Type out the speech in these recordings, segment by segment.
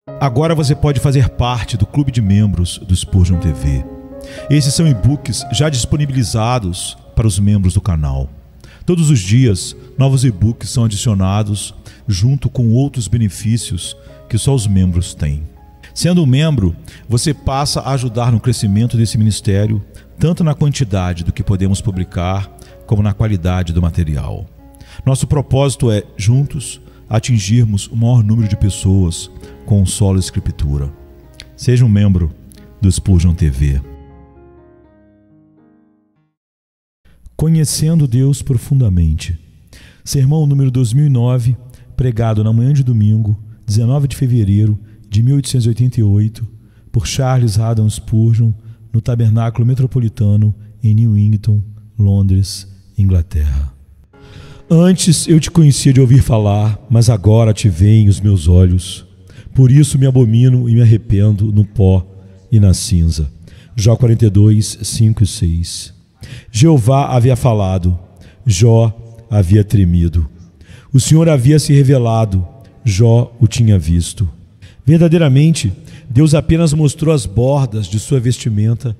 Agora você pode fazer parte do clube de membros do Spurgeon TV. Esses são e-books já disponibilizados para os membros do canal. Todos os dias, novos e-books são adicionados junto com outros benefícios que só os membros têm. Sendo um membro, você passa a ajudar no crescimento desse ministério, tanto na quantidade do que podemos publicar, como na qualidade do material. Nosso propósito é, juntos, atingirmos o maior número de pessoas com solo escritura. Seja um membro do Spurgeon TV. Conhecendo Deus profundamente. Sermão número 2009, pregado na manhã de domingo, 19 de fevereiro de 1888, por Charles Haddon Spurgeon, no Tabernáculo Metropolitano, em Newington, Londres, Inglaterra. Antes eu te conhecia de ouvir falar, mas agora te veem os meus olhos. Por isso me abomino e me arrependo no pó e na cinza. Jó 42, 5 e 6. Jeová havia falado, Jó havia tremido. O Senhor havia se revelado, Jó o tinha visto. Verdadeiramente, Deus apenas mostrou as bordas de sua vestimenta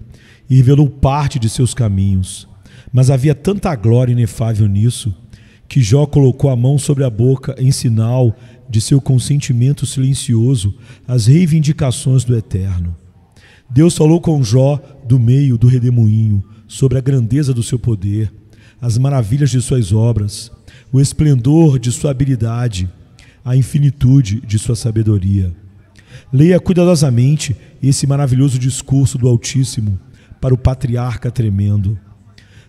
e revelou parte de seus caminhos. Mas havia tanta glória inefável nisso, que Jó colocou a mão sobre a boca em sinal de seu consentimento silencioso às reivindicações do Eterno. Deus falou com Jó do meio do redemoinho sobre a grandeza do seu poder, as maravilhas de suas obras, o esplendor de sua habilidade, a infinitude de sua sabedoria. Leia cuidadosamente esse maravilhoso discurso do Altíssimo para o patriarca tremendo.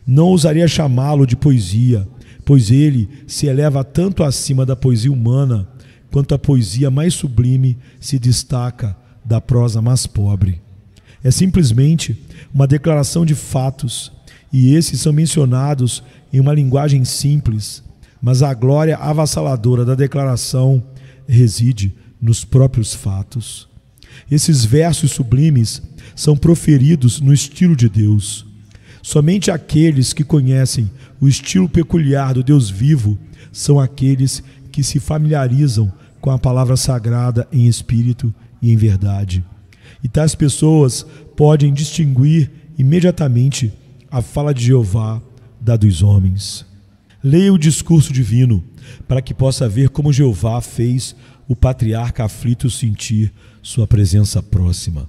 Não ousaria chamá-lo de poesia, pois ele se eleva tanto acima da poesia humana, quanto a poesia mais sublime se destaca da prosa mais pobre. É simplesmente uma declaração de fatos, e esses são mencionados em uma linguagem simples, mas a glória avassaladora da declaração reside nos próprios fatos. Esses versos sublimes são proferidos no estilo de Deus. Somente aqueles que conhecem o estilo peculiar do Deus vivo são aqueles que se familiarizam com a palavra sagrada em espírito e em verdade. E tais pessoas podem distinguir imediatamente a fala de Jeová da dos homens. Leia o discurso divino para que possa ver como Jeová fez o patriarca aflito sentir sua presença próxima.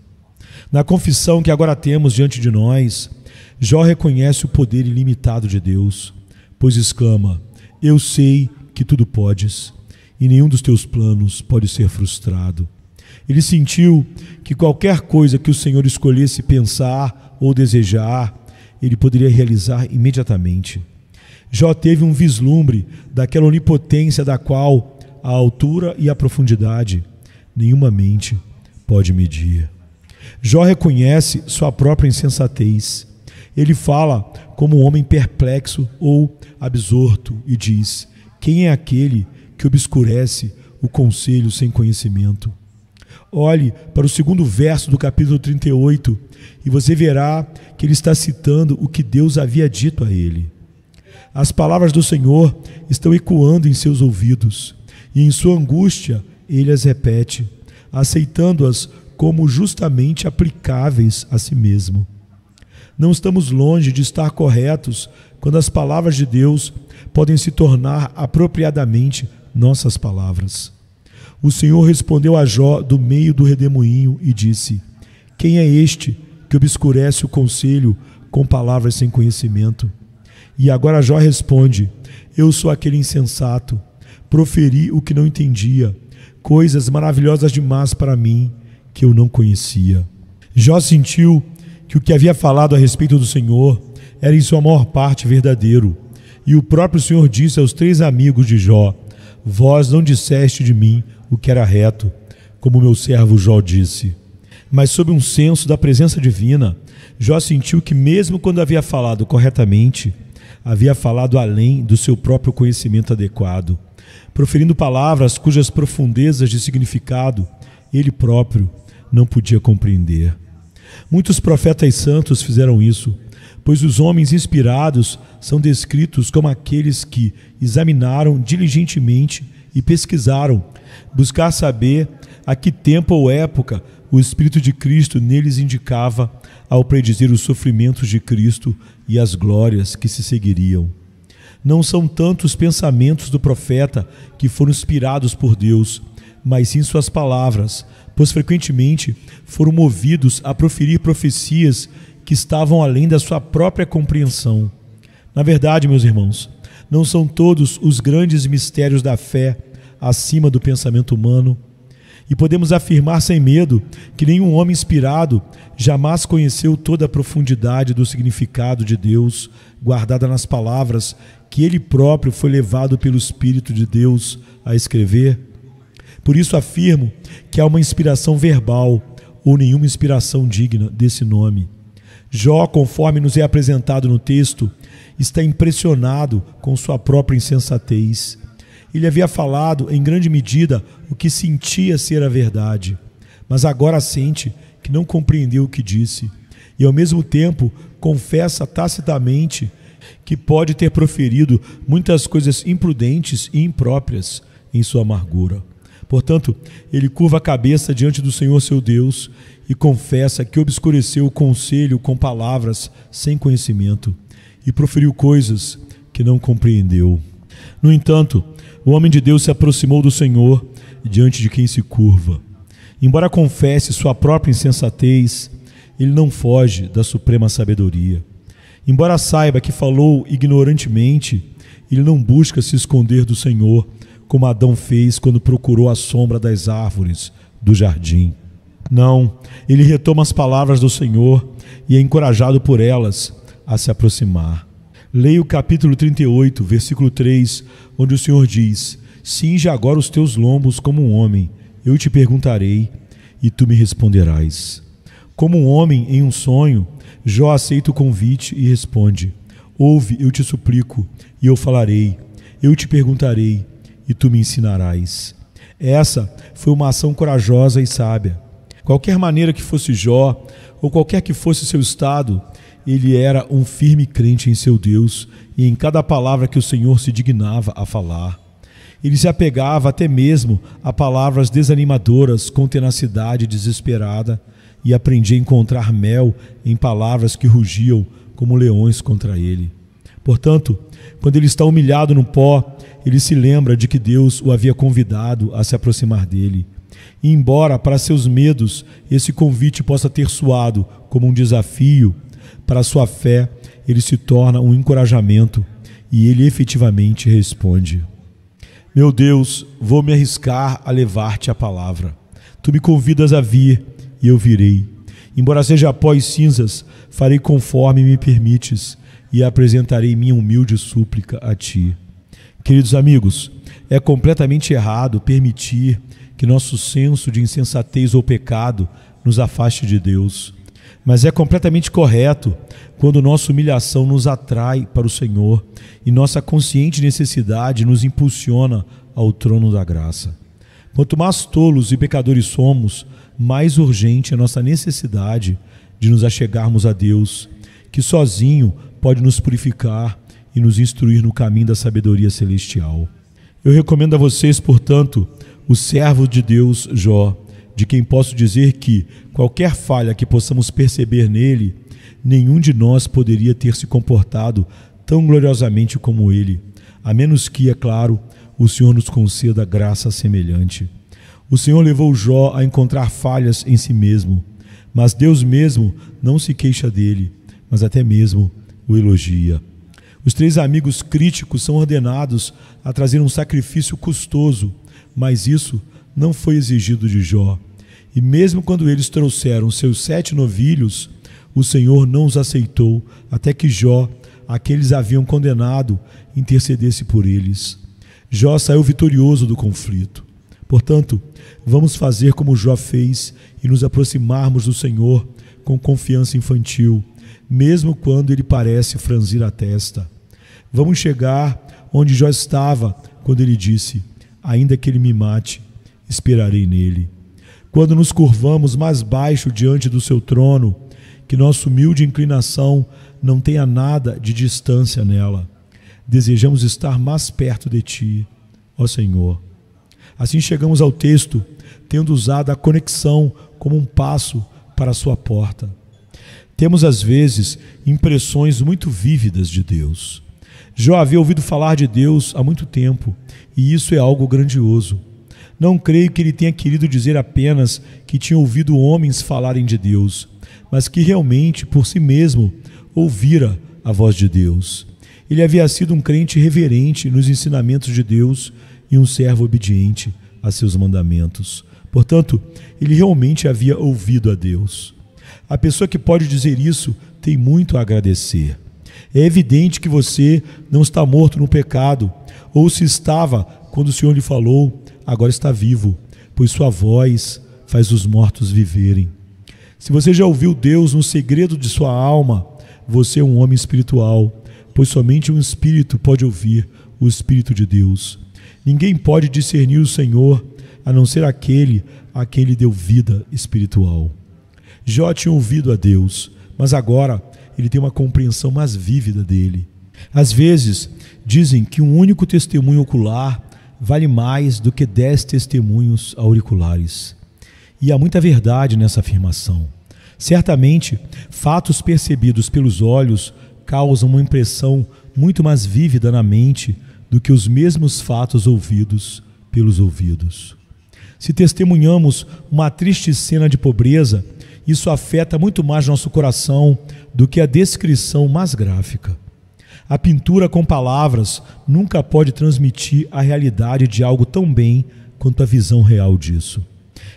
Na confissão que agora temos diante de nós, Jó reconhece o poder ilimitado de Deus, pois exclama: eu sei que tudo podes, e nenhum dos teus planos pode ser frustrado. Ele sentiu que qualquer coisa que o Senhor escolhesse pensar ou desejar, ele poderia realizar imediatamente. Jó teve um vislumbre daquela onipotência da qual a altura e a profundidade nenhuma mente pode medir. Jó reconhece sua própria insensatez. Ele fala como um homem perplexo ou absorto e diz: quem é aquele que obscurece o conselho sem conhecimento? Olhe para o segundo verso do capítulo 38 e você verá que ele está citando o que Deus havia dito a ele. As palavras do Senhor estão ecoando em seus ouvidos e em sua angústia ele as repete, aceitando-as como justamente aplicáveis a si mesmo. Não estamos longe de estar corretos quando as palavras de Deus podem se tornar apropriadamente nossas palavras. O Senhor respondeu a Jó do meio do redemoinho e disse: quem é este que obscurece o conselho com palavras sem conhecimento? E agora Jó responde: eu sou aquele insensato, proferi o que não entendia, coisas maravilhosas demais para mim que eu não conhecia. Jó sentiu que o que havia falado a respeito do Senhor era em sua maior parte verdadeiro. E o próprio Senhor disse aos 3 amigos de Jó: vós não disseste de mim o que era reto, como meu servo Jó disse. Mas sob um senso da presença divina, Jó sentiu que mesmo quando havia falado corretamente, havia falado além do seu próprio conhecimento adequado, proferindo palavras cujas profundezas de significado ele próprio não podia compreender. Muitos profetas santos fizeram isso, pois os homens inspirados são descritos como aqueles que examinaram diligentemente e pesquisaram buscar saber a que tempo ou época o Espírito de Cristo neles indicava ao predizer os sofrimentos de Cristo e as glórias que se seguiriam. Não são tanto os pensamentos do profeta que foram inspirados por Deus, mas sim suas palavras, pois frequentemente foram movidos a proferir profecias que estavam além da sua própria compreensão. Na verdade, meus irmãos, não são todos os grandes mistérios da fé acima do pensamento humano, e podemos afirmar sem medo que nenhum homem inspirado jamais conheceu toda a profundidade do significado de Deus guardada nas palavras que ele próprio foi levado pelo Espírito de Deus a escrever. Por isso afirmo que há uma inspiração verbal ou nenhuma inspiração digna desse nome. Jó, conforme nos é apresentado no texto, está impressionado com sua própria insensatez. Ele havia falado, em grande medida, o que sentia ser a verdade, mas agora sente que não compreendeu o que disse, e ao mesmo tempo confessa tacitamente que pode ter proferido muitas coisas imprudentes e impróprias em sua amargura. Portanto, ele curva a cabeça diante do Senhor seu Deus e confessa que obscureceu o conselho com palavras sem conhecimento e proferiu coisas que não compreendeu. No entanto, o homem de Deus se aproximou do Senhor diante de quem se curva. Embora confesse sua própria insensatez, ele não foge da suprema sabedoria. Embora saiba que falou ignorantemente, ele não busca se esconder do Senhor, como Adão fez quando procurou a sombra das árvores do jardim. Não, ele retoma as palavras do Senhor e é encorajado por elas a se aproximar. Leia o capítulo 38, versículo 3, onde o Senhor diz: cinge agora os teus lombos como um homem, eu te perguntarei e tu me responderás. Como um homem em um sonho, Jó aceita o convite e responde: ouve, eu te suplico, e eu falarei, eu te perguntarei e tu me ensinarás. Essa foi uma ação corajosa e sábia. Qualquer maneira que fosse Jó, ou qualquer que fosse seu estado, ele era um firme crente em seu Deus e em cada palavra que o Senhor se dignava a falar. Ele se apegava até mesmo a palavras desanimadoras com tenacidade desesperada e aprendia a encontrar mel em palavras que rugiam como leões contra ele. Portanto, quando ele está humilhado no pó, ele se lembra de que Deus o havia convidado a se aproximar dele. E embora para seus medos esse convite possa ter soado como um desafio, para a sua fé ele se torna um encorajamento e ele efetivamente responde: meu Deus, vou me arriscar a levar-te a palavra. Tu me convidas a vir e eu virei. Embora seja pó e cinzas, farei conforme me permites e apresentarei minha humilde súplica a ti. Queridos amigos, é completamente errado permitir que nosso senso de insensatez ou pecado nos afaste de Deus. Mas é completamente correto quando nossa humilhação nos atrai para o Senhor e nossa consciente necessidade nos impulsiona ao trono da graça. Quanto mais tolos e pecadores somos, mais urgente é nossa necessidade de nos achegarmos a Deus, que sozinho pode nos purificar e nos instruir no caminho da sabedoria celestial. Eu recomendo a vocês, portanto, o servo de Deus Jó, de quem posso dizer que, qualquer falha que possamos perceber nele, nenhum de nós poderia ter se comportado tão gloriosamente como ele, a menos que, é claro, o Senhor nos conceda graça semelhante. O Senhor levou Jó a encontrar falhas em si mesmo, mas Deus mesmo não se queixa dele, mas até mesmo o elogia. Os 3 amigos críticos são ordenados a trazer um sacrifício custoso, mas isso não foi exigido de Jó. E mesmo quando eles trouxeram seus 7 novilhos, o Senhor não os aceitou, até que Jó, a que eles haviam condenado, intercedesse por eles. Jó saiu vitorioso do conflito. Portanto, vamos fazer como Jó fez e nos aproximarmos do Senhor com confiança infantil, mesmo quando ele parece franzir a testa. Vamos chegar onde Jó estava quando ele disse: ainda que ele me mate, esperarei nele. Quando nos curvamos mais baixo diante do seu trono, que nossa humilde inclinação não tenha nada de distância nela. Desejamos estar mais perto de ti, ó Senhor. Assim chegamos ao texto, tendo usado a conexão como um passo para a sua porta. Temos às vezes impressões muito vívidas de Deus. Jó havia ouvido falar de Deus há muito tempo, e isso é algo grandioso. Não creio que ele tenha querido dizer apenas que tinha ouvido homens falarem de Deus, mas que realmente, por si mesmo, ouvira a voz de Deus. Ele havia sido um crente reverente nos ensinamentos de Deus e um servo obediente a seus mandamentos. Portanto, ele realmente havia ouvido a Deus. A pessoa que pode dizer isso tem muito a agradecer. É evidente que você não está morto no pecado, ou se estava quando o Senhor lhe falou, agora está vivo, pois sua voz faz os mortos viverem. Se você já ouviu Deus no segredo de sua alma, você é um homem espiritual, pois somente um espírito pode ouvir o Espírito de Deus. Ninguém pode discernir o Senhor, a não ser aquele a quem lhe deu vida espiritual. Jó tinha ouvido a Deus, mas agora ele tem uma compreensão mais vívida dele. Às vezes, dizem que um único testemunho ocular vale mais do que 10 testemunhos auriculares. E há muita verdade nessa afirmação. Certamente, fatos percebidos pelos olhos causam uma impressão muito mais vívida na mente do que os mesmos fatos ouvidos pelos ouvidos. Se testemunhamos uma triste cena de pobreza, isso afeta muito mais nosso coração do que a descrição mais gráfica. A pintura com palavras nunca pode transmitir a realidade de algo tão bem quanto a visão real disso.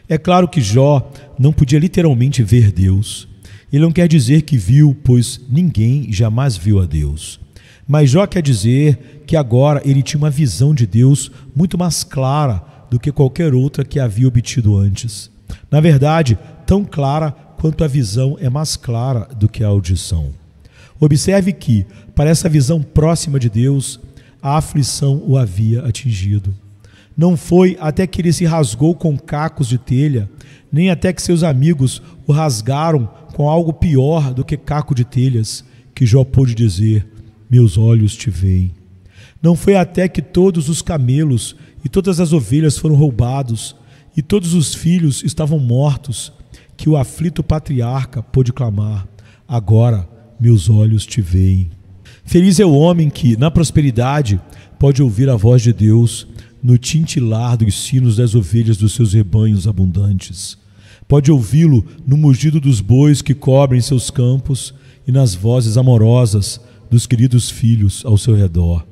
É claro que Jó não podia literalmente ver Deus. Ele não quer dizer que viu, pois ninguém jamais viu a Deus. Mas Jó quer dizer que agora ele tinha uma visão de Deus muito mais clara do que qualquer outra que havia obtido antes. Na verdade, tão clara quanto a visão é mais clara do que a audição. Observe que, para essa visão próxima de Deus, a aflição o havia atingido. Não foi até que ele se rasgou com cacos de telha, nem até que seus amigos o rasgaram com algo pior do que caco de telhas, que Jó pôde dizer: meus olhos te veem. Não foi até que todos os camelos e todas as ovelhas foram roubados e todos os filhos estavam mortos, que o aflito patriarca pôde clamar: agora meus olhos te veem. Feliz é o homem que, na prosperidade, pode ouvir a voz de Deus no tintilar dos sinos das ovelhas dos seus rebanhos abundantes. Pode ouvi-lo no mugido dos bois que cobrem seus campos e nas vozes amorosas dos queridos filhos ao seu redor.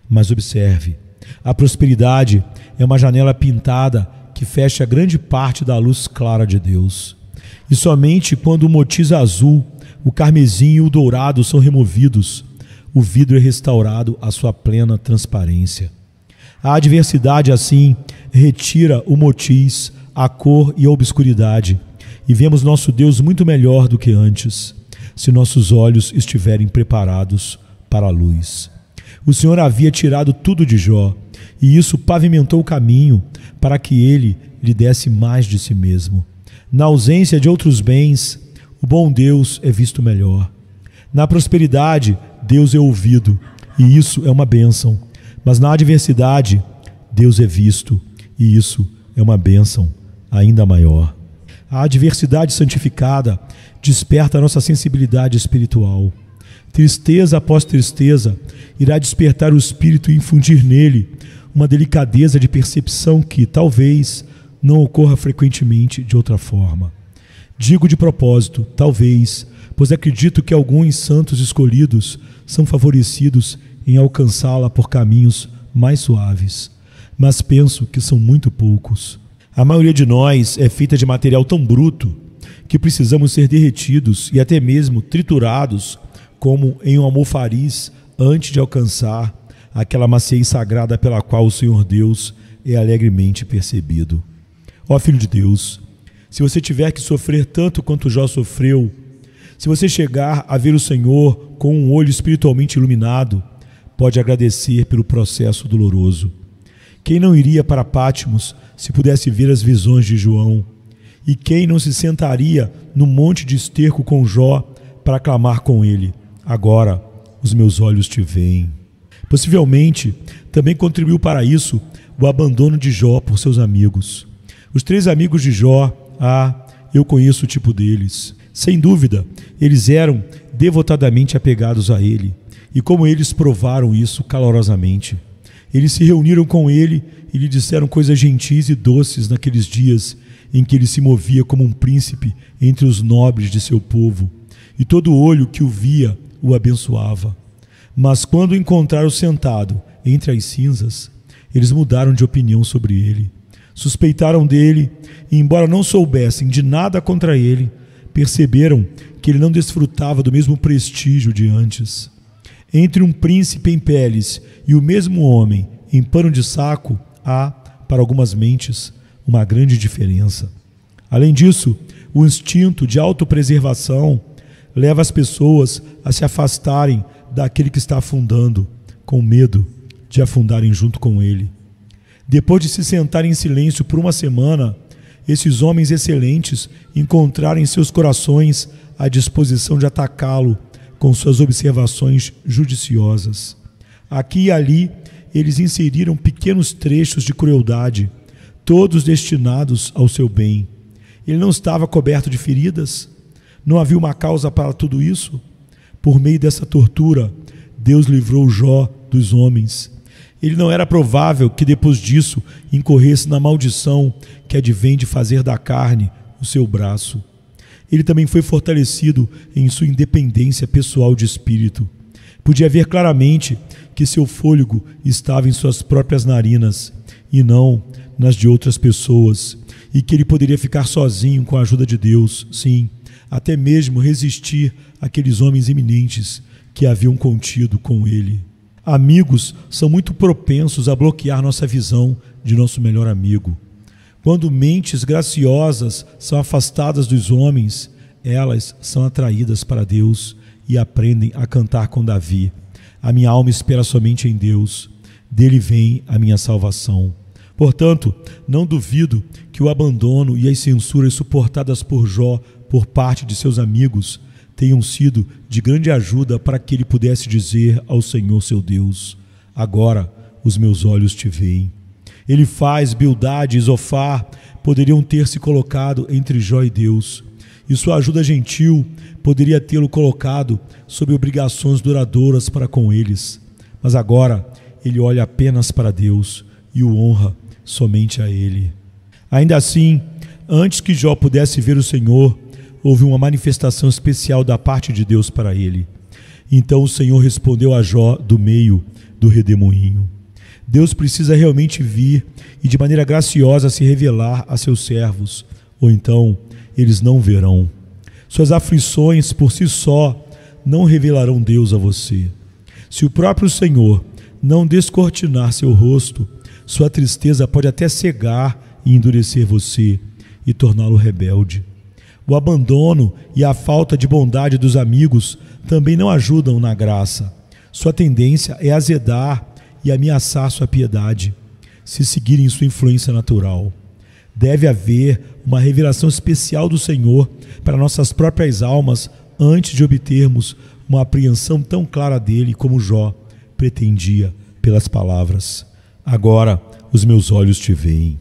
Mas observe, a prosperidade é uma janela pintada que fecha grande parte da luz clara de Deus. E somente quando o motiz azul, o carmesim e o dourado são removidos, o vidro é restaurado à sua plena transparência. A adversidade, assim, retira o motiz, a cor e a obscuridade, e vemos nosso Deus muito melhor do que antes, se nossos olhos estiverem preparados para a luz. O Senhor havia tirado tudo de Jó, e isso pavimentou o caminho para que ele lhe desse mais de si mesmo. Na ausência de outros bens, o bom Deus é visto melhor. Na prosperidade, Deus é ouvido, e isso é uma bênção. Mas na adversidade, Deus é visto, e isso é uma bênção ainda maior. A adversidade santificada desperta a nossa sensibilidade espiritual. Tristeza após tristeza irá despertar o espírito e infundir nele uma delicadeza de percepção que, talvez, não ocorra frequentemente de outra forma. Digo de propósito, talvez, pois acredito que alguns santos escolhidos são favorecidos em alcançá-la por caminhos mais suaves, mas penso que são muito poucos. A maioria de nós é feita de material tão bruto que precisamos ser derretidos e até mesmo triturados como em um almofariz antes de alcançar aquela maciez sagrada pela qual o Senhor Deus é alegremente percebido. Ó Filho de Deus, se você tiver que sofrer tanto quanto Jó sofreu, se você chegar a ver o Senhor com um olho espiritualmente iluminado, pode agradecer pelo processo doloroso. Quem não iria para Pátimos se pudesse ver as visões de João? E quem não se sentaria no monte de esterco com Jó para clamar com ele: agora os meus olhos te veem? Possivelmente, também contribuiu para isso o abandono de Jó por seus amigos. Os 3 amigos de Jó, eu conheço o tipo deles. Sem dúvida, eles eram devotadamente apegados a ele, e como eles provaram isso calorosamente. Eles se reuniram com ele e lhe disseram coisas gentis e doces naqueles dias em que ele se movia como um príncipe entre os nobres de seu povo, e todo olho que o via o abençoava. Mas quando o encontraram sentado entre as cinzas, eles mudaram de opinião sobre ele. Suspeitaram dele e, embora não soubessem de nada contra ele, perceberam que ele não desfrutava do mesmo prestígio de antes. Entre um príncipe em peles e o mesmo homem em pano de saco, há, para algumas mentes, uma grande diferença. Além disso, o instinto de autopreservação leva as pessoas a se afastarem daquele que está afundando, com medo de afundarem junto com ele. Depois de se sentarem em silêncio por uma semana, esses homens excelentes encontraram em seus corações a disposição de atacá-lo com suas observações judiciosas. Aqui e ali, eles inseriram pequenos trechos de crueldade, todos destinados ao seu bem. Ele não estava coberto de feridas? Não havia uma causa para tudo isso? Por meio dessa tortura, Deus livrou Jó dos homens. Ele não era provável que depois disso incorresse na maldição que advém de fazer da carne o seu braço. Ele também foi fortalecido em sua independência pessoal de espírito. Podia ver claramente que seu fôlego estava em suas próprias narinas e não nas de outras pessoas, e que ele poderia ficar sozinho com a ajuda de Deus, sim, até mesmo resistir àqueles homens eminentes que haviam contido com ele. Amigos são muito propensos a bloquear nossa visão de nosso melhor amigo. Quando mentes graciosas são afastadas dos homens, elas são atraídas para Deus e aprendem a cantar com Davi: a minha alma espera somente em Deus, dele vem a minha salvação. Portanto, não duvido que o abandono e as censuras suportadas por Jó por parte de seus amigos tenham sido de grande ajuda para que ele pudesse dizer ao Senhor seu Deus: agora os meus olhos te veem. Elifaz, Bildade e Zofar poderiam ter se colocado entre Jó e Deus, e sua ajuda gentil poderia tê-lo colocado sob obrigações duradouras para com eles. Mas agora ele olha apenas para Deus e o honra somente a ele. Ainda assim, antes que Jó pudesse ver o Senhor, houve uma manifestação especial da parte de Deus para ele. Então o Senhor respondeu a Jó do meio do redemoinho. Deus precisa realmente vir e de maneira graciosa se revelar a seus servos, ou então eles não verão. Suas aflições por si só não revelarão Deus a você. Se o próprio Senhor não descortinar seu rosto, sua tristeza pode até cegar e endurecer você e torná-lo rebelde. O abandono e a falta de bondade dos amigos também não ajudam na graça. Sua tendência é azedar e ameaçar sua piedade, se seguirem sua influência natural. Deve haver uma revelação especial do Senhor para nossas próprias almas antes de obtermos uma apreensão tão clara dele como Jó pretendia pelas palavras: agora os meus olhos te veem.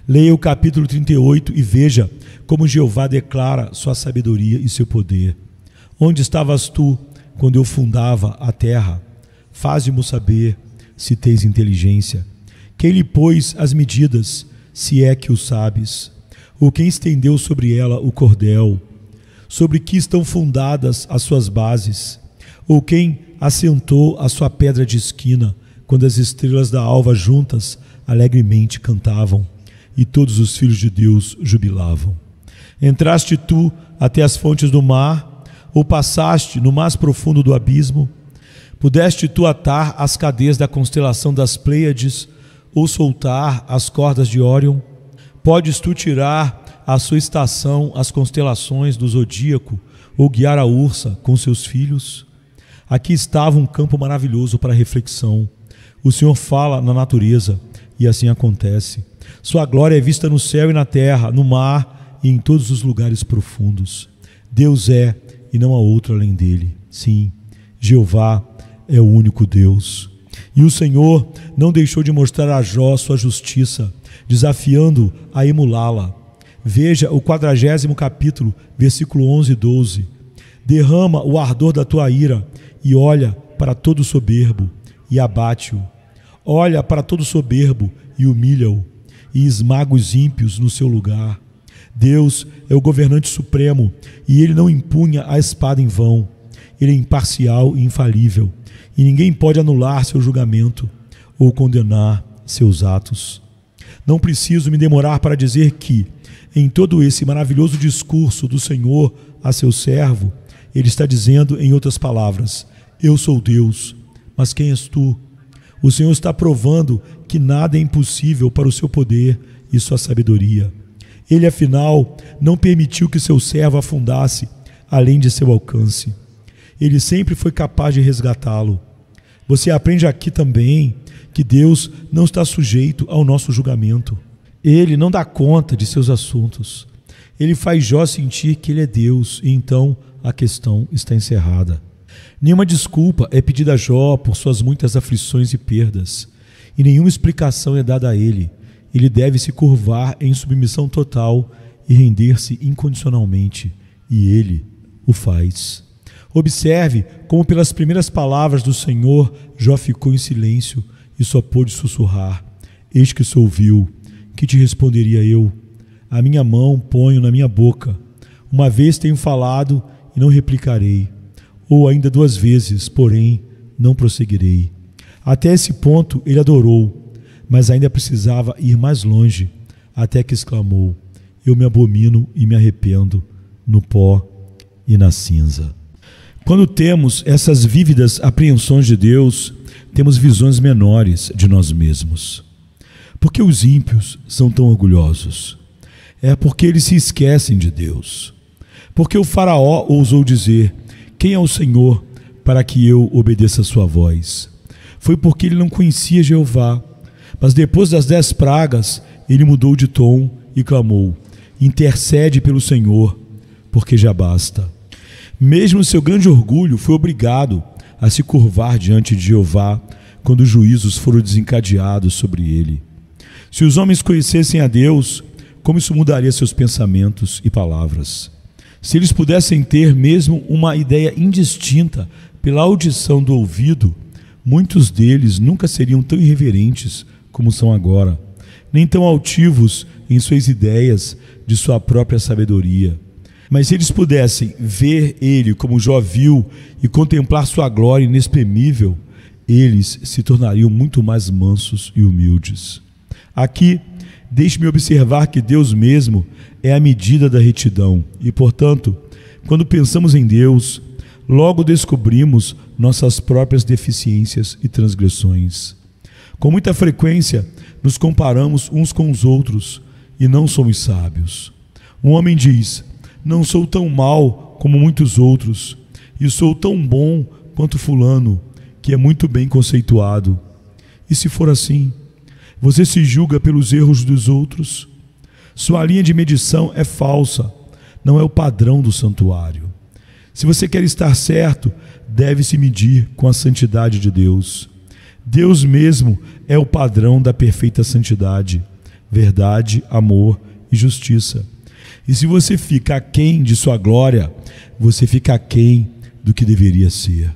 Leia o capítulo 38 e veja como Jeová declara sua sabedoria e seu poder. Onde estavas tu quando eu fundava a terra? Faze-mo saber se tens inteligência. Quem lhe pôs as medidas, se é que o sabes? Ou quem estendeu sobre ela o cordel? Sobre que estão fundadas as suas bases? Ou quem assentou a sua pedra de esquina, quando as estrelas da alva juntas alegremente cantavam, e todos os filhos de Deus jubilavam? Entraste tu até as fontes do mar, ou passaste no mais profundo do abismo? Pudeste tu atar as cadeias da constelação das Pleiades, ou soltar as cordas de Órion? Podes tu tirar à sua estação as constelações do zodíaco, ou guiar a ursa com seus filhos? Aqui estava um campo maravilhoso para reflexão. O Senhor fala na natureza, e assim acontece. Sua glória é vista no céu e na terra, no mar e em todos os lugares profundos. Deus é, e não há outro além dele. Sim, Jeová é o único Deus. E o Senhor não deixou de mostrar a Jó sua justiça, desafiando-o a emulá-la. Veja o 40º capítulo, versículo 11 e 12. Derrama o ardor da tua ira e olha para todo soberbo e abate-o. Olha para todo soberbo e humilha-o, e esmaga os ímpios no seu lugar. Deus é o governante supremo, e Ele não empunha a espada em vão. Ele é imparcial e infalível, e ninguém pode anular seu julgamento ou condenar seus atos. Não preciso me demorar para dizer que, em todo esse maravilhoso discurso do Senhor a seu servo, Ele está dizendo, em outras palavras: eu sou Deus, mas quem és tu? O Senhor está provando que nada é impossível para o seu poder e sua sabedoria. Ele, afinal, não permitiu que seu servo afundasse além de seu alcance. Ele sempre foi capaz de resgatá-lo. Você aprende aqui também que Deus não está sujeito ao nosso julgamento. Ele não dá conta de seus assuntos. Ele faz Jó sentir que ele é Deus, e então a questão está encerrada. Nenhuma desculpa é pedida a Jó por suas muitas aflições e perdas, e nenhuma explicação é dada a ele. Ele deve se curvar em submissão total e render-se incondicionalmente, e ele o faz. Observe como, pelas primeiras palavras do Senhor, Jó ficou em silêncio e só pôde sussurrar: eis que sou vil, que te responderia eu? A minha mão ponho na minha boca. Uma vez tenho falado e não replicarei, ou ainda 2 vezes, porém não prosseguirei. Até esse ponto ele adorou, mas ainda precisava ir mais longe, até que exclamou: eu me abomino e me arrependo no pó e na cinza. Quando temos essas vívidas apreensões de Deus, temos visões menores de nós mesmos. Por que os ímpios são tão orgulhosos? É porque eles se esquecem de Deus. Porque o faraó ousou dizer: quem é o Senhor para que eu obedeça a sua voz? Foi porque ele não conhecia Jeová. Mas depois das 10 pragas, ele mudou de tom e clamou: intercede pelo Senhor, porque já basta. Mesmo seu grande orgulho foi obrigado a se curvar diante de Jeová quando os juízos foram desencadeados sobre ele. Se os homens conhecessem a Deus, como isso mudaria seus pensamentos e palavras? Se eles pudessem ter mesmo uma ideia indistinta pela audição do ouvido, muitos deles nunca seriam tão irreverentes como são agora, nem tão altivos em suas ideias de sua própria sabedoria. Mas se eles pudessem ver ele como Jó viu e contemplar sua glória inexprimível, eles se tornariam muito mais mansos e humildes. Aqui, deixe-me observar que Deus mesmo é a medida da retidão e, portanto, quando pensamos em Deus, logo descobrimos nossas próprias deficiências e transgressões. Com muita frequência, nos comparamos uns com os outros e não somos sábios. Um homem diz: não sou tão mau como muitos outros, e sou tão bom quanto fulano, que é muito bem conceituado. E se for assim, você se julga pelos erros dos outros? Sua linha de medição é falsa, não é o padrão do santuário. Se você quer estar certo, deve se medir com a santidade de Deus. Deus mesmo é o padrão da perfeita santidade, verdade, amor e justiça. E se você fica aquém de sua glória, você fica aquém do que deveria ser.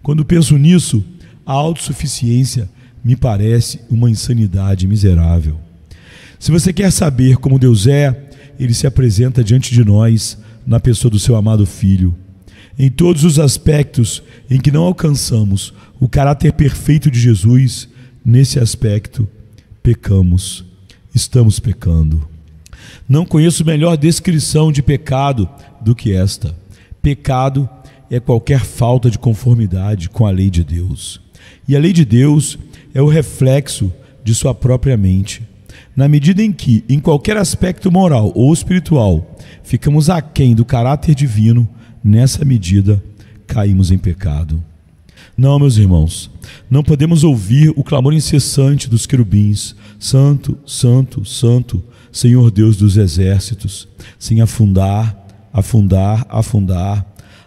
Quando penso nisso, a autossuficiência me parece uma insanidade miserável. Se você quer saber como Deus é, Ele se apresenta diante de nós na pessoa do seu amado Filho. Em todos os aspectos em que não alcançamos o caráter perfeito de Jesus, nesse aspecto, pecamos, estamos pecando. Não conheço melhor descrição de pecado do que esta. Pecado é qualquer falta de conformidade com a lei de Deus. E a lei de Deus é o reflexo de sua própria mente. Na medida em que, em qualquer aspecto moral ou espiritual, ficamos aquém do caráter divino, nessa medida, caímos em pecado. Não, meus irmãos, não podemos ouvir o clamor incessante dos querubins: Santo, Santo, Santo, Senhor Deus dos exércitos, sem afundar,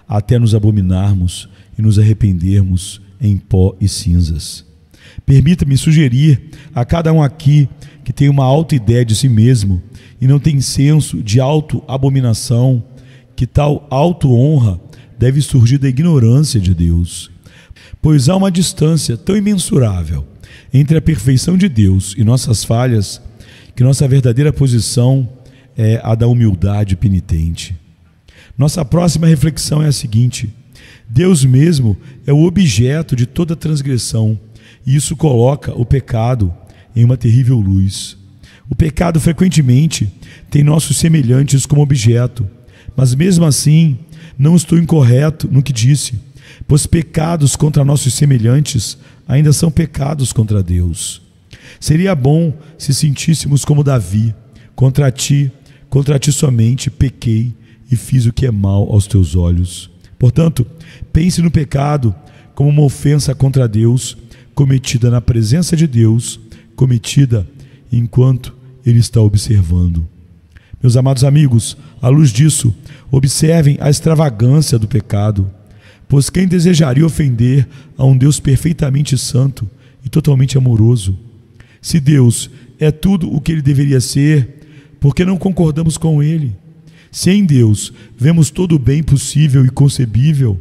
até nos abominarmos e nos arrependermos em pó e cinzas. Permita-me sugerir a cada um aqui que tem uma alta ideia de si mesmo e não tem senso de auto-abominação, que tal auto-honra deve surgir da ignorância de Deus. Pois há uma distância tão imensurável entre a perfeição de Deus e nossas falhas, que nossa verdadeira posição é a da humildade penitente. Nossa próxima reflexão é a seguinte: Deus mesmo é o objeto de toda transgressão, e isso coloca o pecado em uma terrível luz. O pecado frequentemente tem nossos semelhantes como objeto, mas mesmo assim não estou incorreto no que disse, pois pecados contra nossos semelhantes ainda são pecados contra Deus. Seria bom se sentíssemos como Davi: contra ti somente pequei e fiz o que é mal aos teus olhos. Portanto, pense no pecado como uma ofensa contra Deus, cometida na presença de Deus, cometida enquanto Ele está observando. Meus amados amigos, à luz disso, observem a extravagância do pecado, pois quem desejaria ofender a um Deus perfeitamente santo e totalmente amoroso? Se Deus é tudo o que Ele deveria ser, por que não concordamos com Ele? Se em Deus vemos todo o bem possível e concebível,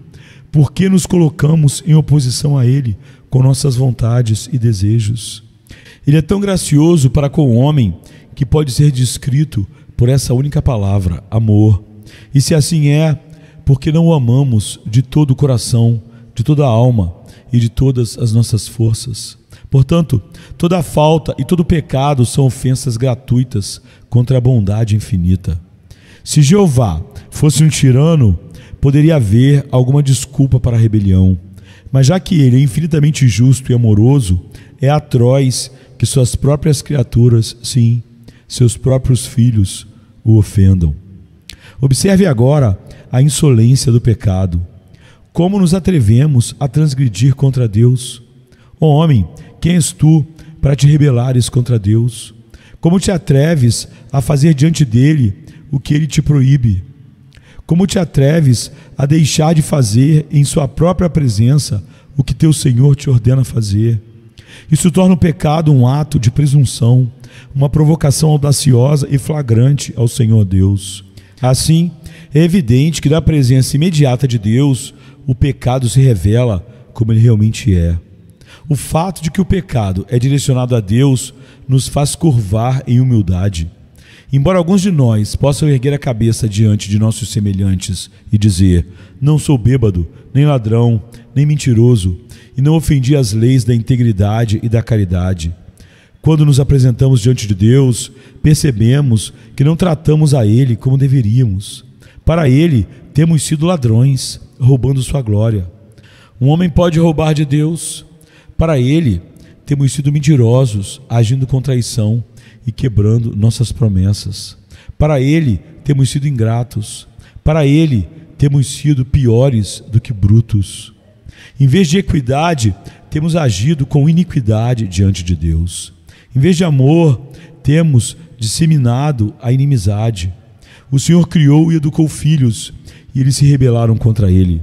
por que nos colocamos em oposição a Ele com nossas vontades e desejos? Ele é tão gracioso para com o homem que pode ser descrito por essa única palavra: amor. E se assim é, por que não o amamos de todo o coração, de toda a alma e de todas as nossas forças? Portanto, toda falta e todo pecado são ofensas gratuitas contra a bondade infinita. Se Jeová fosse um tirano, poderia haver alguma desculpa para a rebelião, mas já que Ele é infinitamente justo e amoroso, é atroz que suas próprias criaturas, sim, seus próprios filhos, o ofendam. Observe agora a insolência do pecado. Como nos atrevemos a transgredir contra Deus? Ó homem, quem és tu para te rebelares contra Deus? Como te atreves a fazer diante dele o que ele te proíbe? Como te atreves a deixar de fazer em sua própria presença o que teu Senhor te ordena fazer? Isso torna o pecado um ato de presunção, uma provocação audaciosa e flagrante ao Senhor Deus. Assim, é evidente que da presença imediata de Deus, o pecado se revela como ele realmente é. O fato de que o pecado é direcionado a Deus nos faz curvar em humildade. Embora alguns de nós possam erguer a cabeça diante de nossos semelhantes e dizer: não sou bêbado, nem ladrão, nem mentiroso, e não ofendi as leis da integridade e da caridade. Quando nos apresentamos diante de Deus, percebemos que não tratamos a Ele como deveríamos. Para Ele, temos sido ladrões, roubando sua glória. Um homem pode roubar de Deus. Para Ele, temos sido mentirosos, agindo com traição e quebrando nossas promessas. Para Ele, temos sido ingratos. Para Ele, temos sido piores do que brutos. Em vez de equidade, temos agido com iniquidade diante de Deus. Em vez de amor, temos disseminado a inimizade. O Senhor criou e educou filhos, e eles se rebelaram contra Ele.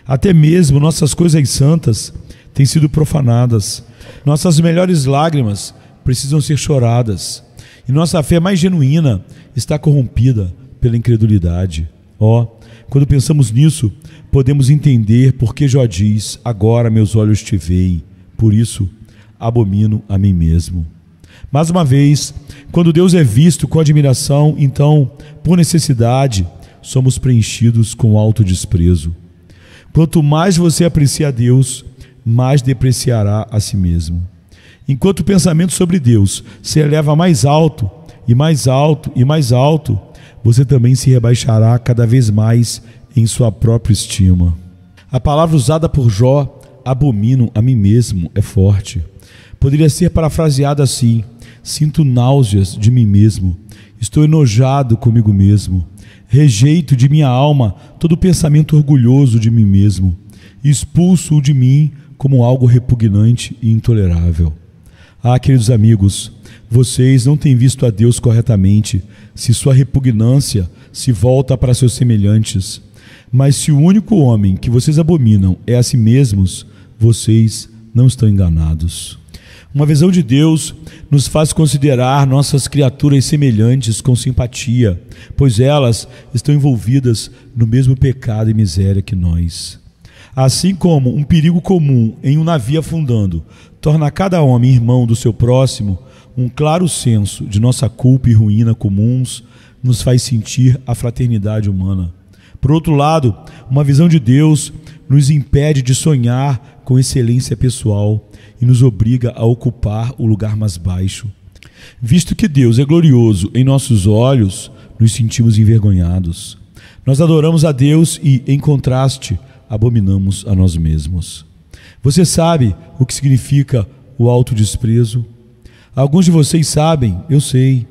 Até mesmo nossas coisas santas têm sido profanadas. Nossas melhores lágrimas precisam ser choradas, e nossa fé mais genuína está corrompida pela incredulidade. Quando pensamos nisso, podemos entender por que Jó diz: agora meus olhos te veem, por isso abomino a mim mesmo. Mais uma vez, quando Deus é visto com admiração, então, por necessidade, somos preenchidos com autodesprezo. Quanto mais você aprecia a Deus, mais depreciará a si mesmo. Enquanto o pensamento sobre Deus se eleva mais alto, e mais alto, e mais alto, você também se rebaixará cada vez mais em sua própria estima. A palavra usada por Jó, abomino a mim mesmo, é forte. Poderia ser parafraseada assim: sinto náuseas de mim mesmo, estou enojado comigo mesmo, rejeito de minha alma todo pensamento orgulhoso de mim mesmo, expulso-o de mim como algo repugnante e intolerável. Queridos amigos, vocês não têm visto a Deus corretamente se sua repugnância se volta para seus semelhantes, mas se o único homem que vocês abominam é a si mesmos, vocês não estão enganados. Uma visão de Deus nos faz considerar nossas criaturas semelhantes com simpatia, pois elas estão envolvidas no mesmo pecado e miséria que nós. Assim como um perigo comum em um navio afundando torna cada homem irmão do seu próximo, um claro senso de nossa culpa e ruína comuns nos faz sentir a fraternidade humana. Por outro lado, uma visão de Deus nos impede de sonhar com excelência pessoal e nos obriga a ocupar o lugar mais baixo. Visto que Deus é glorioso em nossos olhos, nos sentimos envergonhados. Nós adoramos a Deus e, em contraste, abominamos a nós mesmos. Você sabe o que significa o autodesprezo? Alguns de vocês sabem, eu sei.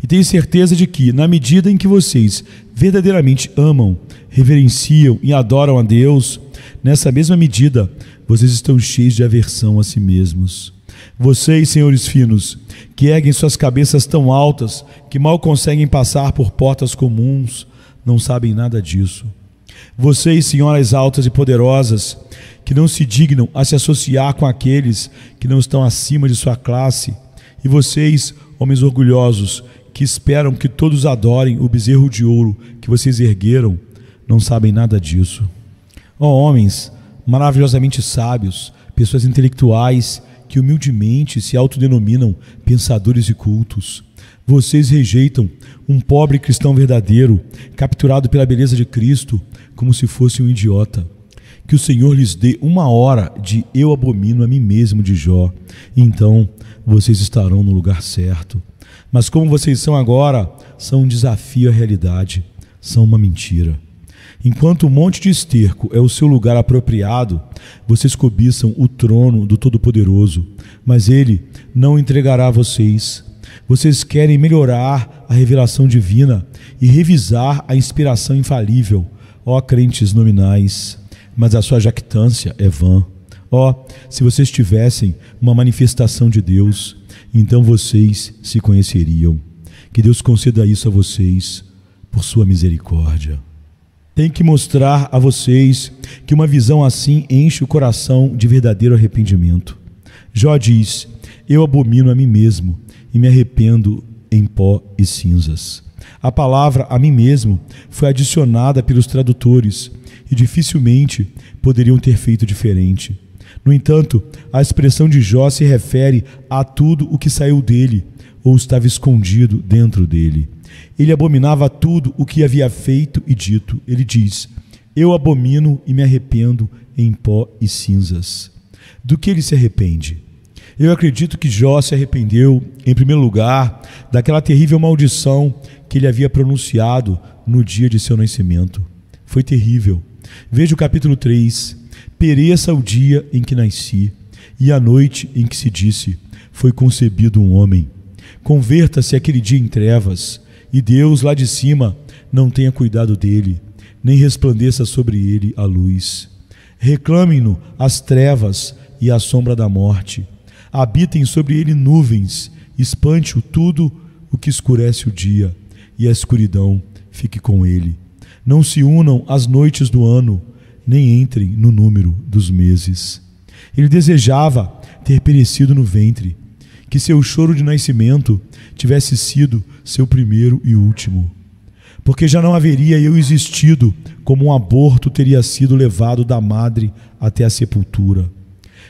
E tenho certeza de que, na medida em que vocês verdadeiramente amam, reverenciam e adoram a Deus, nessa mesma medida, vocês estão cheios de aversão a si mesmos. Vocês, senhores finos, que erguem suas cabeças tão altas que mal conseguem passar por portas comuns, não sabem nada disso. Vocês, senhoras altas e poderosas, que não se dignam a se associar com aqueles que não estão acima de sua classe, e vocês, homens orgulhosos, que esperam que todos adorem o bezerro de ouro que vocês ergueram, não sabem nada disso. Ó homens maravilhosamente sábios, pessoas intelectuais que humildemente se autodenominam pensadores e cultos, vocês rejeitam um pobre cristão verdadeiro, capturado pela beleza de Cristo, como se fosse um idiota. Que o Senhor lhes dê 1 hora de eu abomino a mim mesmo de Jó, e então vocês estarão no lugar certo. Mas como vocês são agora, são um desafio à realidade, são uma mentira. Enquanto o monte de esterco é o seu lugar apropriado, vocês cobiçam o trono do Todo-Poderoso, mas Ele não o entregará a vocês. Vocês querem melhorar a revelação divina e revisar a inspiração infalível, ó crentes nominais, mas a sua jactância é vã. Ó, se vocês tivessem uma manifestação de Deus, então vocês se conheceriam. Que Deus conceda isso a vocês, por sua misericórdia. Tem que mostrar a vocês que uma visão assim enche o coração de verdadeiro arrependimento. Jó diz: eu abomino a mim mesmo e me arrependo em pó e cinzas. A palavra a mim mesmo foi adicionada pelos tradutores e dificilmente poderiam ter feito diferente. No entanto, a expressão de Jó se refere a tudo o que saiu dele ou estava escondido dentro dele. Ele abominava tudo o que havia feito e dito. Ele diz: eu abomino e me arrependo em pó e cinzas. Do que ele se arrepende? Eu acredito que Jó se arrependeu, em primeiro lugar, daquela terrível maldição que ele havia pronunciado no dia de seu nascimento. Foi terrível. Veja o capítulo 3. Pereça o dia em que nasci, e a noite em que se disse: foi concebido um homem. Converta-se aquele dia em trevas, e Deus lá de cima não tenha cuidado dele, nem resplandeça sobre ele a luz. Reclamem-no as trevas e a sombra da morte. Habitem sobre ele nuvens, espante-o tudo o que escurece o dia, e a escuridão fique com ele. Não se unam as noites do ano, nem entrem no número dos meses. Ele desejava ter perecido no ventre, que seu choro de nascimento tivesse sido seu primeiro e último, porque já não haveria eu existido, como um aborto teria sido levado da madre até a sepultura.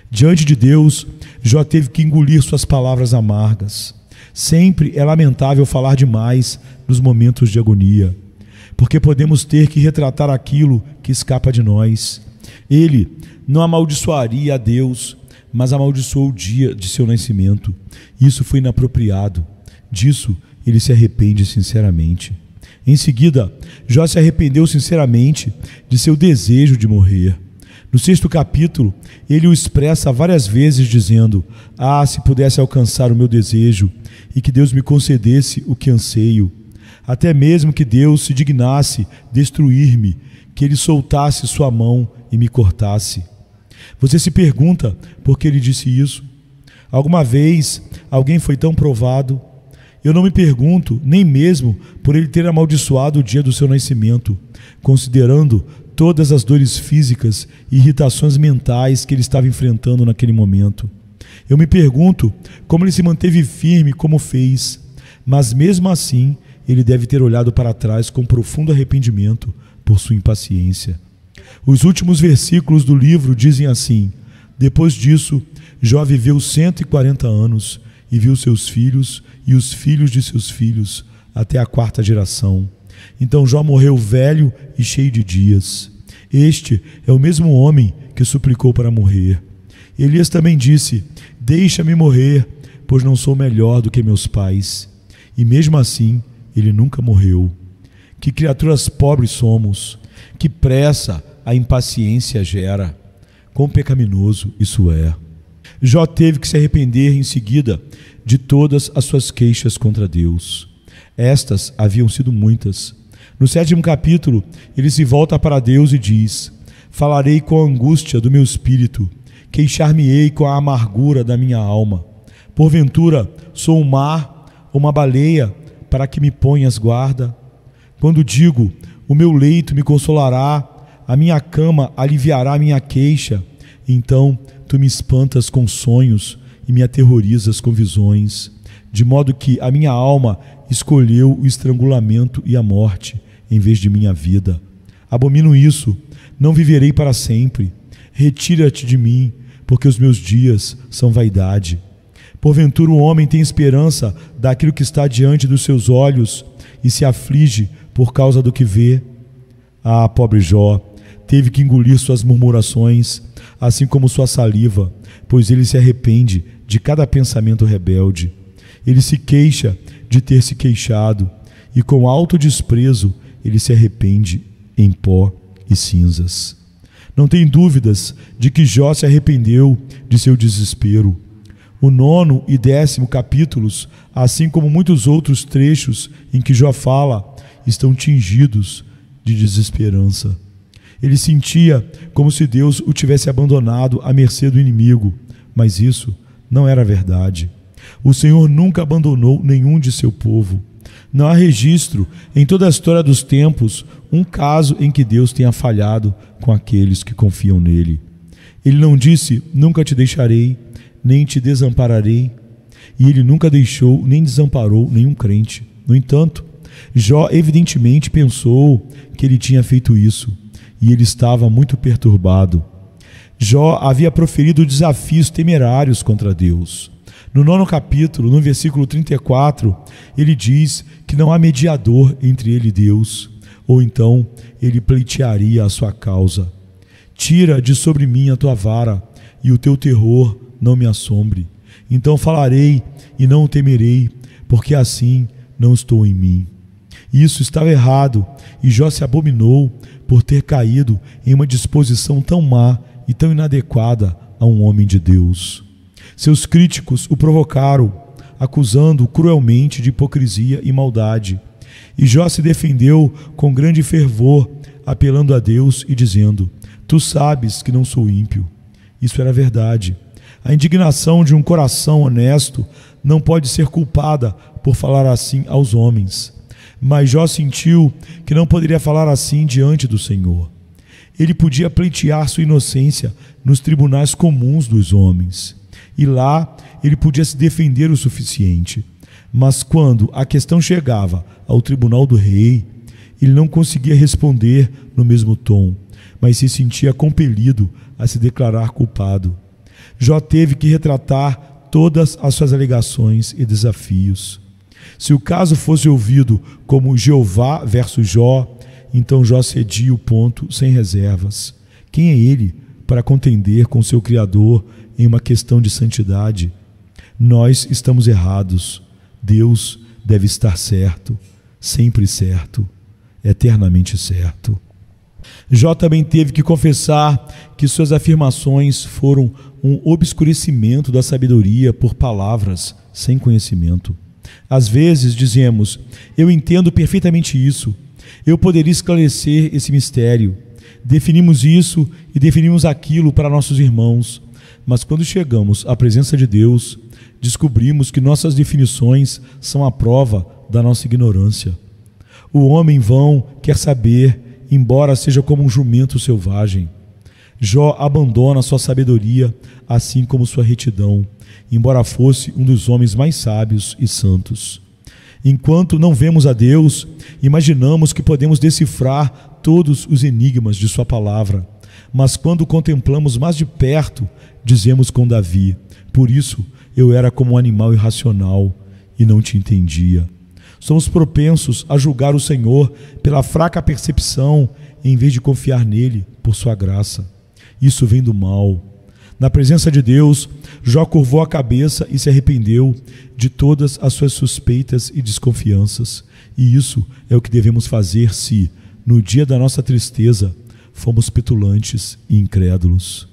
Diante de Deus, Jó teve que engolir suas palavras amargas. Sempre é lamentável falar demais nos momentos de agonia, porque podemos ter que retratar aquilo que escapa de nós. Ele não amaldiçoaria a Deus, mas amaldiçoou o dia de seu nascimento. Isso foi inapropriado. Disso ele se arrepende sinceramente. Em seguida, Jó se arrependeu sinceramente de seu desejo de morrer. No 6º capítulo, ele o expressa várias vezes dizendo: ah, se pudesse alcançar o meu desejo e que Deus me concedesse o que anseio. Até mesmo que Deus se dignasse destruir-me, que ele soltasse sua mão e me cortasse. Você se pergunta por que ele disse isso? Alguma vez alguém foi tão provado? Eu não me pergunto nem mesmo por ele ter amaldiçoado o dia do seu nascimento, considerando todas as dores físicas e irritações mentais que ele estava enfrentando naquele momento. Eu me pergunto como ele se manteve firme como fez, mas mesmo assim ele deve ter olhado para trás com profundo arrependimento por sua impaciência. Os últimos versículos do livro dizem assim: depois disso, Jó viveu 140 anos e viu seus filhos e os filhos de seus filhos até a 4ª geração. Então Jó morreu velho e cheio de dias. Este é o mesmo homem que suplicou para morrer. Elias também disse: deixa-me morrer, pois não sou melhor do que meus pais. E mesmo assim, ele nunca morreu. Que criaturas pobres somos, que pressa a impaciência gera, quão pecaminoso isso é. Jó teve que se arrepender em seguida de todas as suas queixas contra Deus. Estas haviam sido muitas. No 7º capítulo, ele se volta para Deus e diz: falarei com a angústia do meu espírito, queixar-me-ei com a amargura da minha alma. Porventura, sou um mar, uma baleia, para que me ponhas guarda? Quando digo, o meu leito me consolará, a minha cama aliviará a minha queixa, então tu me espantas com sonhos e me aterrorizas com visões, de modo que a minha alma escolheu o estrangulamento e a morte em vez de minha vida. Abomino isso, não viverei para sempre. Retira-te de mim, porque os meus dias são vaidade. Porventura o homem tem esperança daquilo que está diante dos seus olhos e se aflige por causa do que vê? Ah, pobre Jó, teve que engolir suas murmurações, assim como sua saliva, pois ele se arrepende de cada pensamento rebelde. Ele se queixa de ter se queixado, e com alto desprezo ele se arrepende em pó e cinzas. Não tem dúvidas de que Jó se arrependeu de seu desespero. O 9º e 10º capítulos, assim como muitos outros trechos em que Jó fala, estão tingidos de desesperança. Ele sentia como se Deus o tivesse abandonado à mercê do inimigo, mas isso não era verdade. O Senhor nunca abandonou nenhum de seu povo. Não há registro em toda a história dos tempos um caso em que Deus tenha falhado com aqueles que confiam nele. Ele não disse: nunca te deixarei, nem te desampararei. E ele nunca deixou nem desamparou nenhum crente. No entanto, Jó evidentemente pensou que ele tinha feito isso, e ele estava muito perturbado. Jó havia proferido desafios temerários contra Deus. No 9º capítulo, no versículo 34, ele diz que não há mediador entre ele e Deus, ou então ele pleitearia a sua causa. Tira de sobre mim a tua vara, e o teu terror não me assombre. Então falarei e não o temerei, porque assim não estou em mim. Isso estava errado, e Jó se abominou por ter caído em uma disposição tão má e tão inadequada a um homem de Deus. Seus críticos o provocaram, acusando-o cruelmente de hipocrisia e maldade. E Jó se defendeu com grande fervor, apelando a Deus e dizendo: tu sabes que não sou ímpio. Isso era verdade. A indignação de um coração honesto não pode ser culpada por falar assim aos homens. Mas Jó sentiu que não poderia falar assim diante do Senhor. Ele podia pleitear sua inocência nos tribunais comuns dos homens, e lá ele podia se defender o suficiente. Mas quando a questão chegava ao tribunal do rei, ele não conseguia responder no mesmo tom, mas se sentia compelido a se declarar culpado. Jó teve que retratar todas as suas alegações e desafios. Se o caso fosse ouvido como Jeová versus Jó, então Jó cedia o ponto sem reservas. Quem é ele para contender com seu Criador em uma questão de santidade? Nós estamos errados. Deus deve estar certo, sempre certo, eternamente certo. Jó também teve que confessar que suas afirmações foram um obscurecimento da sabedoria por palavras sem conhecimento. Às vezes dizemos: eu entendo perfeitamente isso, eu poderia esclarecer esse mistério. Definimos isso e definimos aquilo para nossos irmãos, mas quando chegamos à presença de Deus, descobrimos que nossas definições são a prova da nossa ignorância. O homem vão quer saber, embora seja como um jumento selvagem. Jó abandona sua sabedoria, assim como sua retidão, embora fosse um dos homens mais sábios e santos. Enquanto não vemos a Deus, imaginamos que podemos decifrar todos os enigmas de sua palavra, mas quando o contemplamos mais de perto, dizemos com Davi: por isso eu era como um animal irracional e não te entendia. Somos propensos a julgar o Senhor pela fraca percepção, em vez de confiar nele por sua graça. Isso vem do mal. Na presença de Deus, Jó curvou a cabeça e se arrependeu de todas as suas suspeitas e desconfianças. E isso é o que devemos fazer se, no dia da nossa tristeza, fomos petulantes e incrédulos.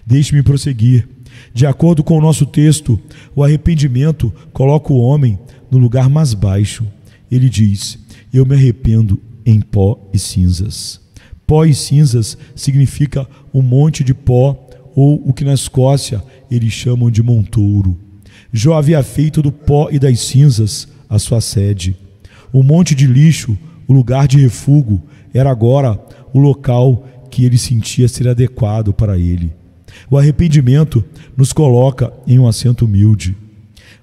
Deixe-me prosseguir. De acordo com o nosso texto, o arrependimento coloca o homem no lugar mais baixo. Ele diz: eu me arrependo em pó e cinzas. Pó e cinzas significa um monte de pó, ou o que na Escócia eles chamam de montouro. Jó havia feito do pó e das cinzas a sua sede. O monte de lixo, o lugar de refúgio, era agora o local que ele sentia ser adequado para ele. O arrependimento nos coloca em um assento humilde.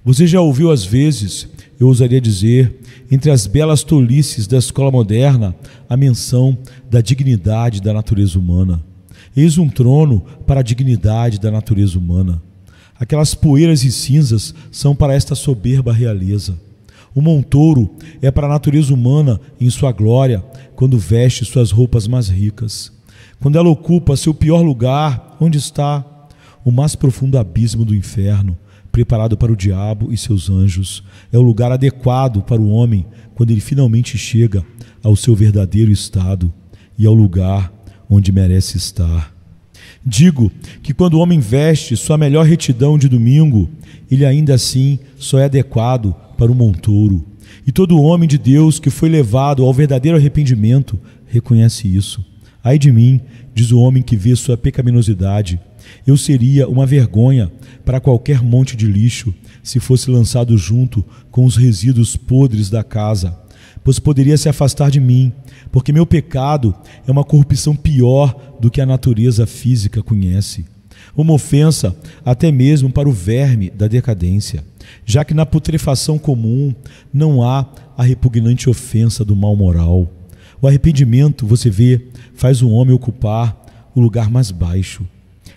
Você já ouviu às vezes, eu ousaria dizer, entre as belas tolices da escola moderna, a menção da dignidade da natureza humana. Eis um trono para a dignidade da natureza humana. Aquelas poeiras e cinzas são para esta soberba realeza. O montouro é para a natureza humana em sua glória, quando veste suas roupas mais ricas. Quando ela ocupa seu pior lugar, onde está? O mais profundo abismo do inferno, preparado para o diabo e seus anjos. É o lugar adequado para o homem quando ele finalmente chega ao seu verdadeiro estado e ao lugar onde merece estar. Digo que quando o homem veste sua melhor retidão de domingo, ele ainda assim só é adequado para o montouro. E todo homem de Deus que foi levado ao verdadeiro arrependimento reconhece isso. Ai de mim, diz o homem que vê sua pecaminosidade, eu seria uma vergonha para qualquer monte de lixo se fosse lançado junto com os resíduos podres da casa, pois poderia se afastar de mim, porque meu pecado é uma corrupção pior do que a natureza física conhece. Uma ofensa até mesmo para o verme da decadência, já que na putrefação comum não há a repugnante ofensa do mal moral. O arrependimento, você vê, faz o homem ocupar o lugar mais baixo.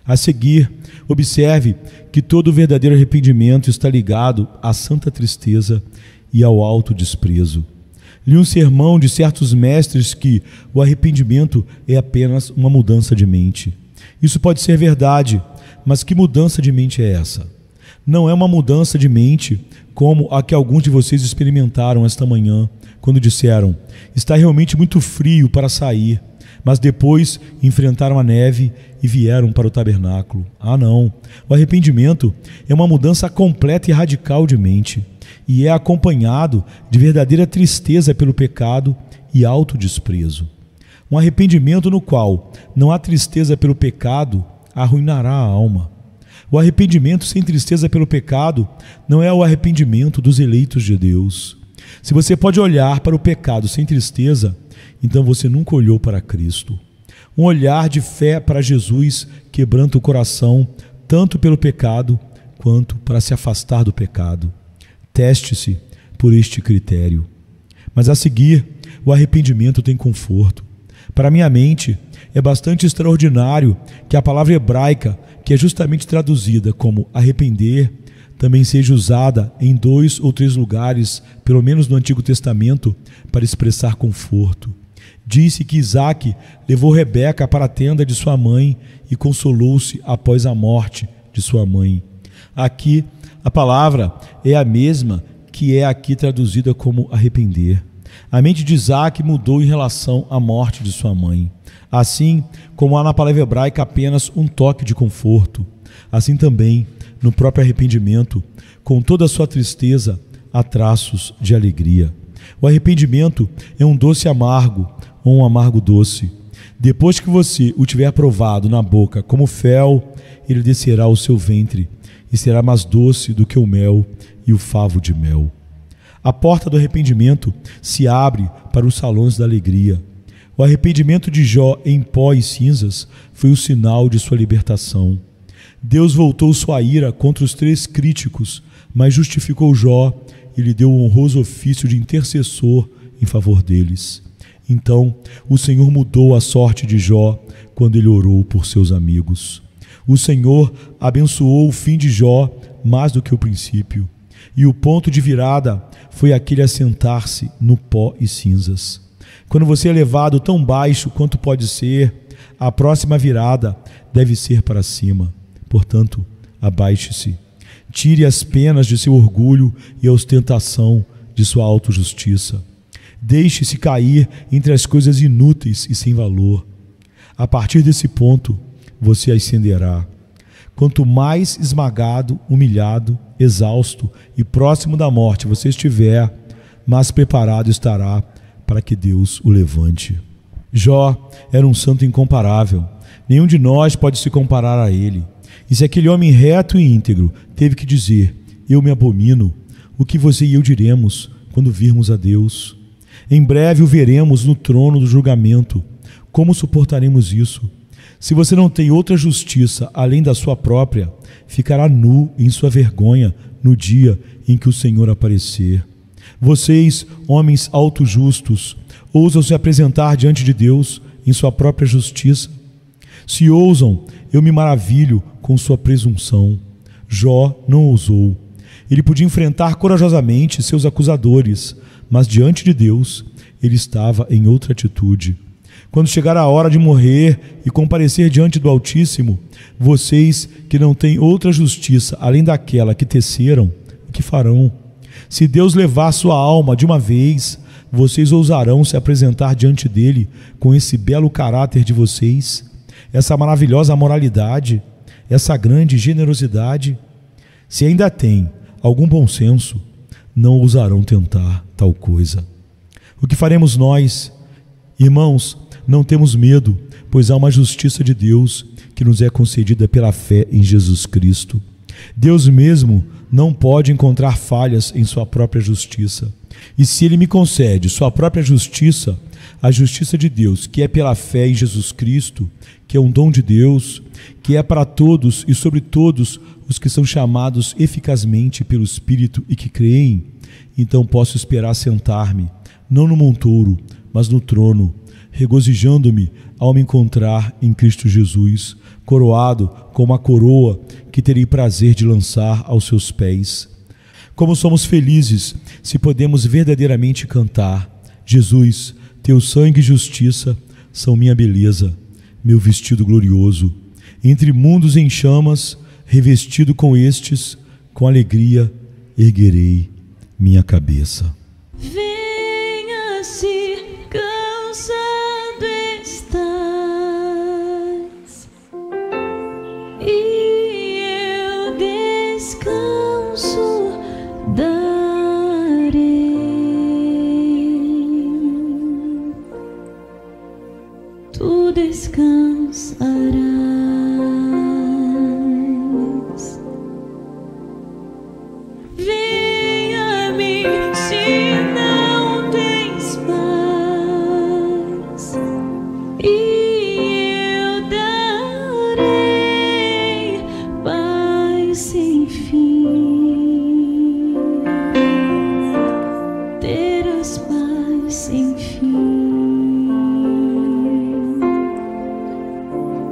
A seguir, observe que todo verdadeiro arrependimento está ligado à santa tristeza e ao alto desprezo. Li um sermão de certos mestres que o arrependimento é apenas uma mudança de mente. Isso pode ser verdade, mas que mudança de mente é essa? Não é uma mudança de mente como a que alguns de vocês experimentaram esta manhã, quando disseram: está realmente muito frio para sair, mas depois enfrentaram a neve e vieram para o tabernáculo. Ah, não! O arrependimento é uma mudança completa e radical de mente, e é acompanhado de verdadeira tristeza pelo pecado e autodesprezo. Um arrependimento no qual não há tristeza pelo pecado arruinará a alma. O arrependimento sem tristeza pelo pecado não é o arrependimento dos eleitos de Deus. Se você pode olhar para o pecado sem tristeza, então você nunca olhou para Cristo. Um olhar de fé para Jesus quebranta o coração, tanto pelo pecado quanto para se afastar do pecado. Teste-se por este critério. Mas a seguir, o arrependimento tem conforto. Para minha mente, é bastante extraordinário que a palavra hebraica, que é justamente traduzida como arrepender, também seja usada em 2 ou 3 lugares, pelo menos no Antigo Testamento, para expressar conforto. Disse que Isaque levou Rebeca para a tenda de sua mãe e consolou-se após a morte de sua mãe. Aqui, a palavra é a mesma que é aqui traduzida como arrepender. A mente de Isaque mudou em relação à morte de sua mãe. Assim como há na palavra hebraica apenas um toque de conforto, assim também, no próprio arrependimento, com toda a sua tristeza, há traços de alegria. O arrependimento é um doce amargo ou um amargo doce. Depois que você o tiver provado na boca como fel, ele descerá ao seu ventre e será mais doce do que o mel e o favo de mel. A porta do arrependimento se abre para os salões da alegria. O O arrependimento de Jó em pó e cinzas foi o sinal de sua libertação. Deus voltou sua ira contra os 3 críticos, mas justificou Jó e lhe deu o honroso ofício de intercessor em favor deles. Então, o Senhor mudou a sorte de Jó quando ele orou por seus amigos. O Senhor abençoou o fim de Jó mais do que o princípio, e o ponto de virada foi aquele assentar-se no pó e cinzas. Quando você é levado tão baixo quanto pode ser, a próxima virada deve ser para cima. Portanto, abaixe-se. Tire as penas de seu orgulho e a ostentação de sua autojustiça. Deixe-se cair entre as coisas inúteis e sem valor. A partir desse ponto, você ascenderá. Quanto mais esmagado, humilhado, exausto e próximo da morte você estiver, mais preparado estará para que Deus o levante. Jó era um santo incomparável. Nenhum de nós pode se comparar a ele. E se aquele homem reto e íntegro teve que dizer: eu me abomino, o que você e eu diremos quando virmos a Deus? Em breve o veremos no trono do julgamento. Como suportaremos isso? Se você não tem outra justiça além da sua própria, ficará nu em sua vergonha no dia em que o Senhor aparecer. Vocês, homens autojustos, ousam se apresentar diante de Deus em sua própria justiça? Se ousam, eu me maravilho com sua presunção. Jó não ousou. Ele podia enfrentar corajosamente seus acusadores, mas diante de Deus, ele estava em outra atitude. Quando chegar a hora de morrer e comparecer diante do Altíssimo, vocês que não têm outra justiça além daquela que teceram, o que farão? Se Deus levar sua alma de uma vez, vocês ousarão se apresentar diante dele com esse belo caráter de vocês, essa maravilhosa moralidade, essa grande generosidade? Se ainda tem algum bom senso, não ousarão tentar tal coisa. O que faremos nós? Irmãos, não temos medo, pois há uma justiça de Deus que nos é concedida pela fé em Jesus Cristo. Deus mesmo não pode encontrar falhas em sua própria justiça. E se Ele me concede sua própria justiça, a justiça de Deus, que é pela fé em Jesus Cristo, que é um dom de Deus, que é para todos e sobre todos os que são chamados eficazmente pelo Espírito e que creem, então posso esperar sentar-me, não no montouro, mas no trono, regozijando-me ao me encontrar em Cristo Jesus, coroado com uma coroa que terei prazer de lançar aos seus pés. Como somos felizes se podemos verdadeiramente cantar: Jesus, teu sangue e justiça são minha beleza, meu vestido glorioso. Entre mundos em chamas, revestido com estes, com alegria erguerei minha cabeça. Venha-se, cansado estás, e eu descanso darei. Tu descansarás. Venha-me se não tens paz, e eu darei paz sem fim. Terás paz sem fim.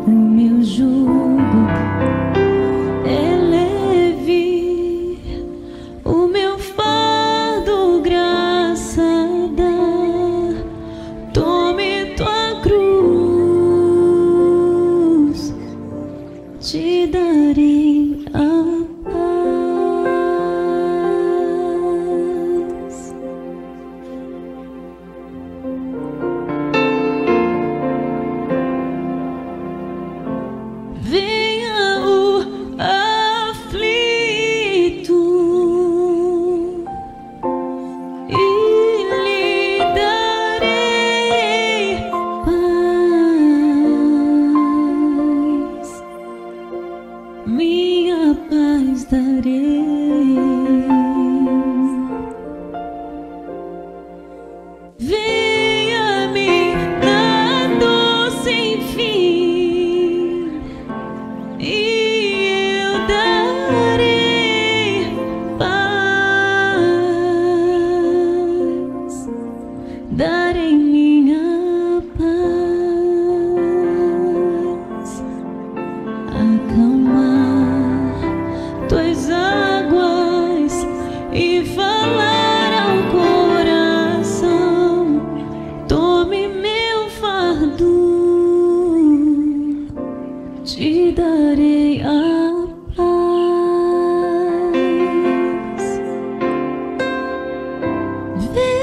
O meu jugo é leve, o meu fardo graça dá. Tome tua cruz Vem